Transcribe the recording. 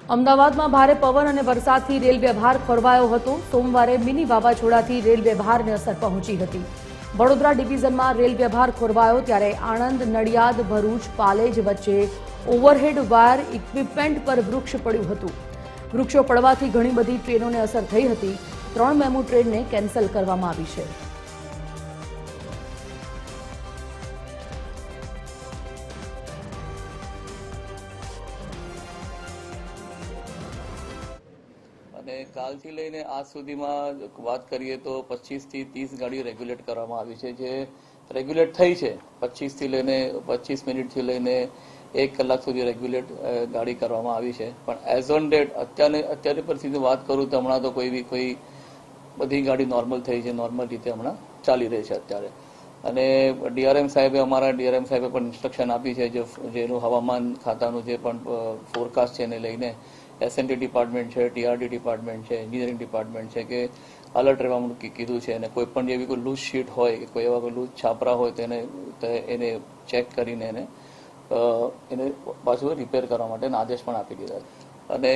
અમદાવાદમાં ભારે પવન અને વરસાદથી રેલ વ્યવહાર ખોરવાયો હતો। સોમવારે મિની વાવાઝોડાથી રેલ વ્યવહારને અસર પહોંચી હતી। વડોદરા ડિવિઝનમાં રેલ વ્યવહાર ખોરવાયો ત્યારે આણંદ, નડિયાદ, ભરૂચ, પાલેજ વચ્ચે ઓવરહેડ વાયર ઇક્વિપમેન્ટ પર વૃક્ષ પડ્યું હતું। વૃક્ષો પડવાથી ઘણી બધી ટ્રેનોને અસર થઈ હતી। 3 મેમુ ટ્રેનને કેન્સલ કરવામાં આવી છે। અને કાલથી લઈને આજ સુધીમાં વાત કરીએ તો 25 થી 30 ગાડીઓ રેગ્યુલેટ કરવામાં આવી છે, જે રેગ્યુલેટ થઈ છે। 25 મિનિટથી લઈને 1 કલાક સુધી રેગ્યુલેટ ગાડી કરવામાં આવી છે। પણ એઝ ઓન ડેટ અત્યારે પરિસ્થિતિની વાત કરું તો હમણાં તો કોઈ બધી ગાડી નોર્મલ થઈ છે, નોર્મલ રીતે હમણાં ચાલી રહી છે અત્યારે। અને ડીઆરએમ સાહેબે પણ ઇન્સ્ટ્રક્શન આપી છે, જેનું હવામાન ખાતાનું જે પણ ફોરકાસ્ટ છે એને લઈને એસએનટી ડિપાર્ટમેન્ટ છે, ટીઆરડી ડિપાર્ટમેન્ટ છે, એન્જિનિયરિંગ ડિપાર્ટમેન્ટ છે કે અલર્ટ રહેવાનું કીધું છે। અને કોઈ પણ જેવી કોઈ લૂઝ શીટ હોય કે કોઈ એવા કોઈ લૂઝ છાપરા હોય તો એને ચેક કરીને એને પાછું રિપેર કરવા માટેના આદેશ પણ આપી દીધા। અને